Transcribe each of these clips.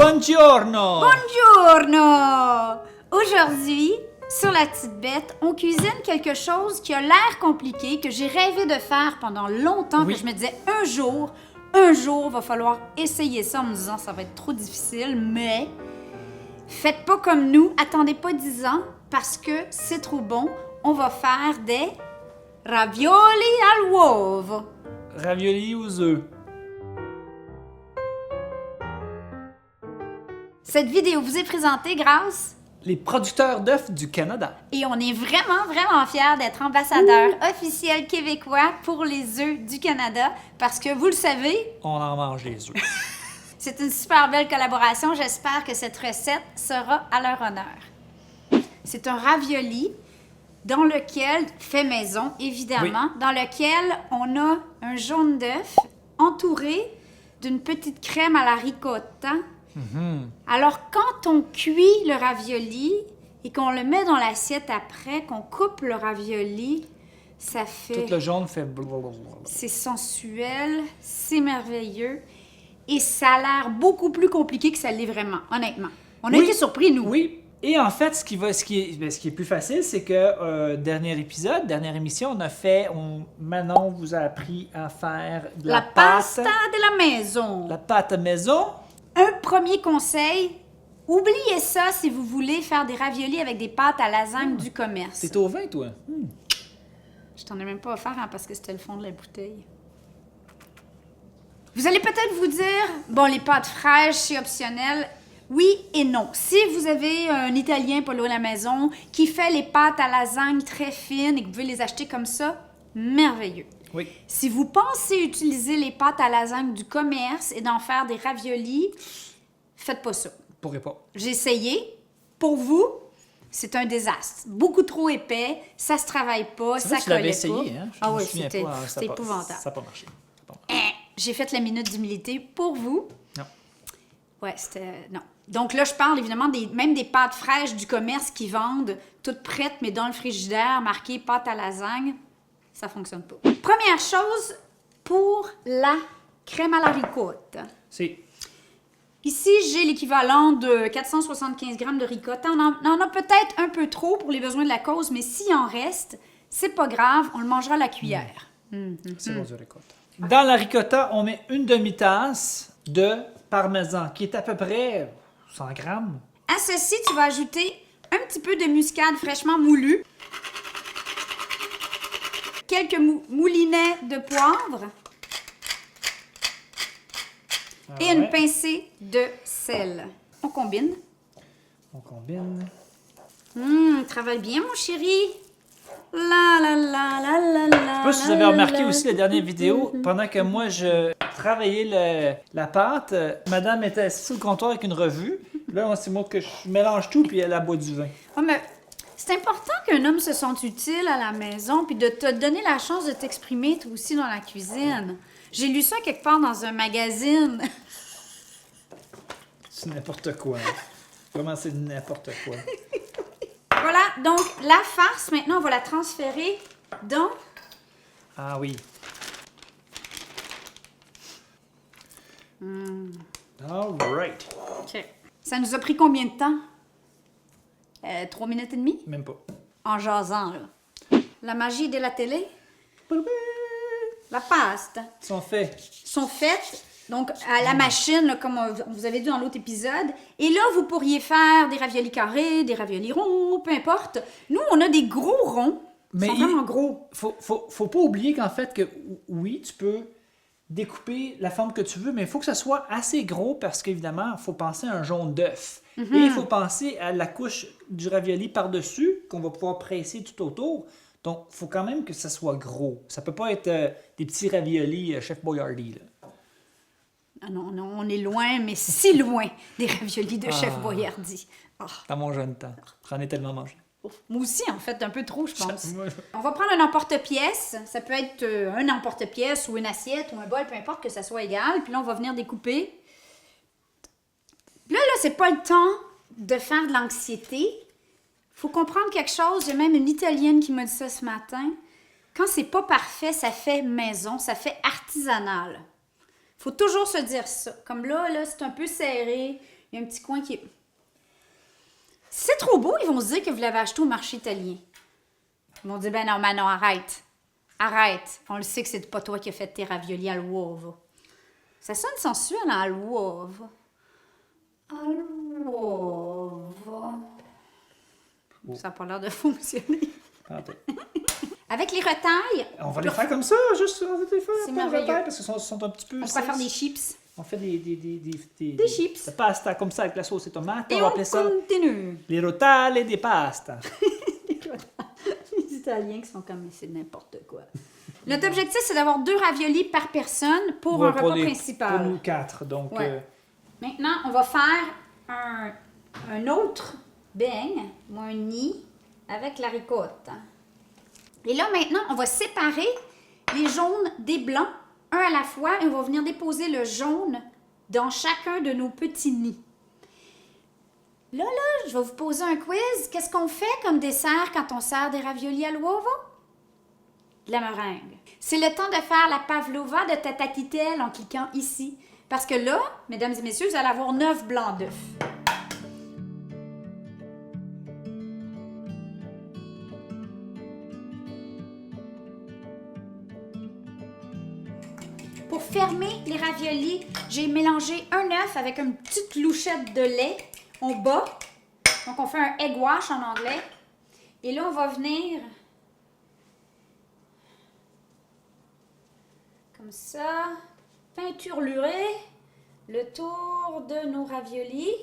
Buongiorno! Buongiorno! Aujourd'hui, sur la petite bête, on cuisine quelque chose qui a l'air compliqué, que j'ai rêvé de faire pendant longtemps, Oui. que je me disais va falloir essayer ça en me disant ça va être trop difficile, mais faites pas comme nous, attendez pas 10 ans parce que c'est trop bon. On va faire des ravioli all'uovo. Ravioli aux œufs. Cette vidéo vous est présentée grâce Les producteurs d'œufs du Canada. et on est vraiment fiers d'être ambassadeurs officiels québécois pour les œufs du Canada parce que vous le savez, On en mange les œufs. c'est une super belle collaboration. J'espère que cette recette sera à leur honneur. C'est un ravioli dans lequel, fait maison évidemment, dans lequel on a un jaune d'œuf entouré d'une petite crème à la ricotta. Alors, quand on cuit le ravioli et qu'on le met dans l'assiette après, qu'on coupe le ravioli, ça fait... Tout le jaune fait blablabla. C'est sensuel, c'est merveilleux et ça a l'air beaucoup plus compliqué que ça l'est vraiment, honnêtement. On a Oui. été surpris, nous. Oui. Et en fait, ce qui est plus facile, c'est que dernière émission, Manon vous a appris à faire de La pâte. pasta de la maison. La pâte maison. Un premier conseil, oubliez ça si vous voulez faire des raviolis avec des pâtes à lasagne du commerce. C'est au vin, toi? Je t'en ai même pas offert parce que c'était le fond de la bouteille. Vous allez peut-être vous dire, bon, les pâtes fraîches, c'est optionnel. Oui et non. Si vous avez un Italien pas loin de la maison qui fait les pâtes à lasagne très fines et que vous pouvez les acheter comme ça, merveilleux. Oui. Si vous pensez utiliser les pâtes à lasagne du commerce et d'en faire des raviolis, faites pas ça. Pourrais pas. J'ai essayé. Pour vous, c'est un désastre. Beaucoup trop épais, ça se travaille pas, C'est ça vrai que tu l'avais collait essayé, pas. hein? Je Ah me oui, souviens c'était pas, ça a c'était pas- épouvantable. Ça n'a pas marché. Ça a pas marché. J'ai fait la minute d'humilité pour vous. Non. Ouais, c'était... Non. Donc là, je parle évidemment même des pâtes fraîches du commerce qui vendent, toutes prêtes, mais dans le frigidaire, marquées pâte à lasagne. Ça fonctionne pas. Première chose, pour la crème à la ricotta. C'est... Ici, j'ai l'équivalent de 475 grammes de ricotta. On en a peut-être un peu trop pour les besoins de la cause, mais s'il en reste, c'est pas grave, on le mangera à la cuillère. C'est bon du ricotta. Dans la ricotta, on met une demi-tasse de parmesan, qui est à peu près 100 grammes. À ceci, tu vas ajouter un petit peu de muscade fraîchement moulue, quelques moulinets de poivre et une pincée de sel. On combine. On combine. Travaille bien, mon chéri. La la la la la la. Je sais pas si vous avez remarqué aussi la dernière vidéo, pendant que moi je travaillais la pâte, madame était assise sur le comptoir avec une revue. Là, c'est moi que je mélange tout, puis elle boit du vin. Ouais, mais c'est important qu'un homme se sente utile à la maison, puis de te donner la chance de t'exprimer toi aussi dans la cuisine. J'ai lu ça quelque part dans un magazine. C'est n'importe quoi. Hein. Vraiment, c'est n'importe quoi. Voilà, donc la farce, maintenant, on va la transférer dans... Ah oui. All right. OK. Ça nous a pris combien de temps? 3 minutes et demie? Même pas. En jasant, là. La magie de la télé? La pasta. Ils sont faits. Sont faites donc à la machine, là, comme on vous avez dit dans l'autre épisode. Et là, vous pourriez faire des raviolis carrés, des raviolis ronds, peu importe. Nous, on a des gros ronds. Mais Ils sont vraiment gros. Faut pas oublier qu'en fait, que oui, tu peux découper la forme que tu veux, mais il faut que ça soit assez gros parce qu'évidemment, il faut penser à un jaune d'œuf. Et il faut penser à la couche du ravioli par-dessus qu'on va pouvoir presser tout autour. Donc, il faut quand même que ça soit gros. Ça peut pas être des petits raviolis Chef Boyardee. Là. Ah non, non, on est loin, mais si loin des raviolis de Chef Boyardee. Ah. Dans mon jeune temps. J'en ai tellement mangé. Moi aussi, en fait, un peu trop, je pense. Moi, On va prendre un emporte-pièce. Ça peut être un emporte-pièce ou une assiette ou un bol, peu importe que ça soit égal. Puis là, on va venir découper. Là, c'est pas le temps de faire de l'anxiété. Faut comprendre quelque chose. Il y a même une Italienne qui m'a dit ça ce matin. Quand c'est pas parfait, ça fait maison, ça fait artisanal. Faut toujours se dire ça. Comme là, c'est un peu serré. Il y a un petit coin qui est... Si c'est trop beau, ils vont se dire que vous l'avez acheté au marché italien. Ils vont dire, ben non, arrête. Arrête. On le sait que c'est pas toi qui as fait tes raviolis à l'uovo. Ça sonne sensuel, hein, à l'uovo. À l'uovo. Ça n'a pas l'air de fonctionner. Avec les retailles... On va les faire comme ça, juste, on va les faire C'est pas de merveilleux. retails, parce qu'ils sont un petit peu... On pourrait faire des chips. On fait des chips. De pasta comme ça avec la sauce et tomate. Et on va on appeler ça continue. les rotale des pasta. Les Italiens qui sont comme, c'est n'importe quoi. Notre objectif, c'est d'avoir 2 raviolis par personne pour Ouais, un repas pour principal. nous 4, donc... Ouais. Maintenant, on va faire un autre beigne, ou un nid, avec la ricotta. Et là, maintenant, on va séparer les jaunes des blancs, un à la fois, et on va venir déposer le jaune dans chacun de nos petits nids. Là, je vais vous poser un quiz. Qu'est-ce qu'on fait comme dessert quand on sert des raviolis à l'uovo? De la meringue. C'est le temps de faire la pavlova de Tata Titel en cliquant ici. Parce que là, mesdames et messieurs, vous allez avoir 9 blancs d'œufs. Pour fermer les raviolis, j'ai mélangé un œuf avec une petite louchette de lait. On bat. Donc, on fait un egg wash en anglais. Et là, on va venir... comme ça. Peinturlurer le tour de nos raviolis.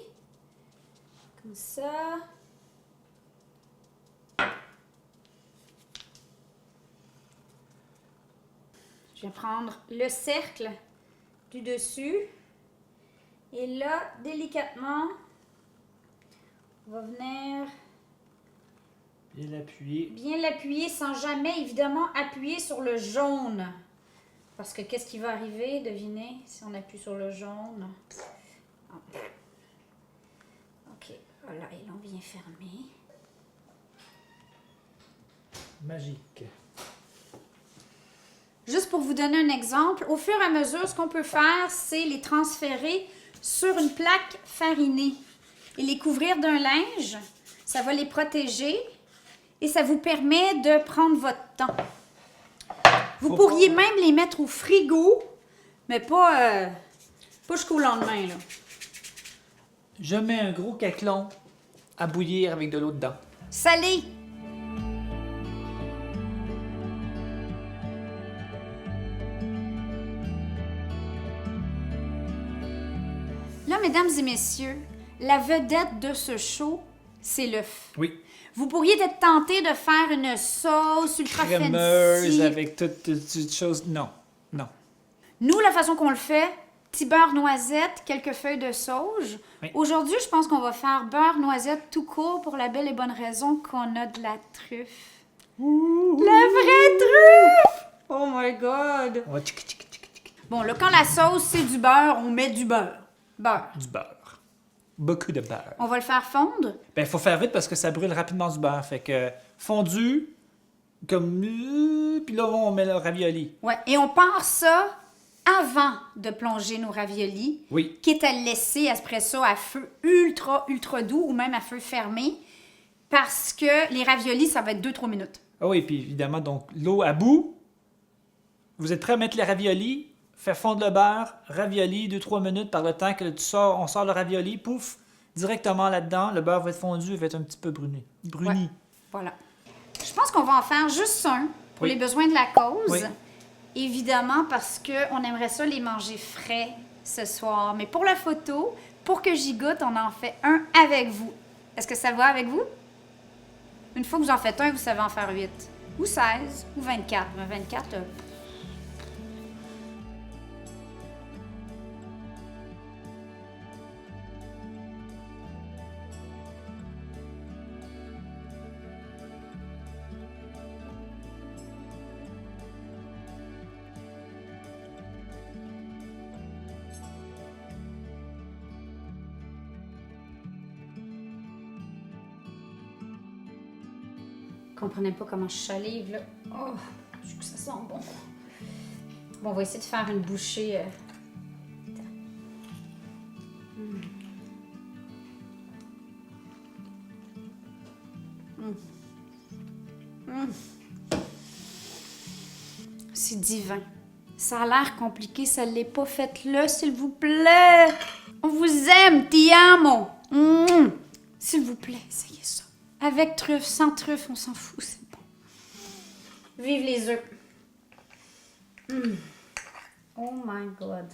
Comme ça. Je vais prendre le cercle du dessus. Et là, délicatement, on va venir bien l'appuyer sans jamais, évidemment, appuyer sur le jaune. Parce que qu'est-ce qui va arriver, devinez, si on appuie sur le jaune? OK, voilà, ils l'ont bien fermé. Magique. Juste pour vous donner un exemple, au fur et à mesure, ce qu'on peut faire, c'est les transférer sur une plaque farinée et les couvrir d'un linge. Ça va les protéger et ça vous permet de prendre votre temps. Vous pourriez même les mettre au frigo, mais pas jusqu'au lendemain, là. Je mets un gros caclon à bouillir avec de l'eau dedans. Salé. Là, mesdames et messieurs, la vedette de ce show, c'est l'œuf. Oui. Vous pourriez être tenté de faire une sauce ultra Crémeuse fancy. avec toutes choses. Non. Non. Nous, la façon qu'on le fait, petit beurre noisette, quelques feuilles de sauge. Oui. Aujourd'hui, je pense qu'on va faire beurre noisette tout court pour la belle et bonne raison qu'on a de la truffe. La vraie truffe! Oh my God! On va tchic, tchic, tchic, tchic. Bon, là, quand la sauce, c'est du beurre, on met du beurre. Beurre. Du beurre. Beaucoup de beurre. On va le faire fondre. Ben, il faut faire vite parce que ça brûle rapidement du beurre. Fait que fondu, comme... Puis là, on met le ravioli. Ouais, et on part ça avant de plonger nos raviolis. Oui. Quitte à le laisser après ça à feu ultra, ultra doux ou même à feu fermé. Parce que les raviolis, ça va être 2-3 minutes. Ah oui, puis évidemment, donc, l'eau à bout. Vous êtes prêts à mettre les raviolis? Faire fondre le beurre, ravioli, 2-3 minutes par le temps que on sort le ravioli, pouf, directement là-dedans, le beurre va être fondu, il va être un petit peu bruni. Ouais, voilà. Je pense qu'on va en faire juste un pour Oui. les besoins de la cause. Oui. Évidemment, parce qu'on aimerait ça les manger frais ce soir. Mais pour la photo, pour que j'y goûte, on en fait un avec vous. Est-ce que ça va avec vous? Une fois que vous en faites un, vous savez en faire 8. Ou 16, ou 24. Mais 24, comprenez pas comment je salive, là. Oh, je trouve que ça sent bon. Bon, on va essayer de faire une bouchée. C'est divin. Ça a l'air compliqué, ça l'est pas. Faites-le, s'il vous plaît. On vous aime, ti amo. S'il vous plaît, essayez ça. Avec truffe, sans truffe, on s'en fout, c'est bon. Vive les œufs. Oh my God.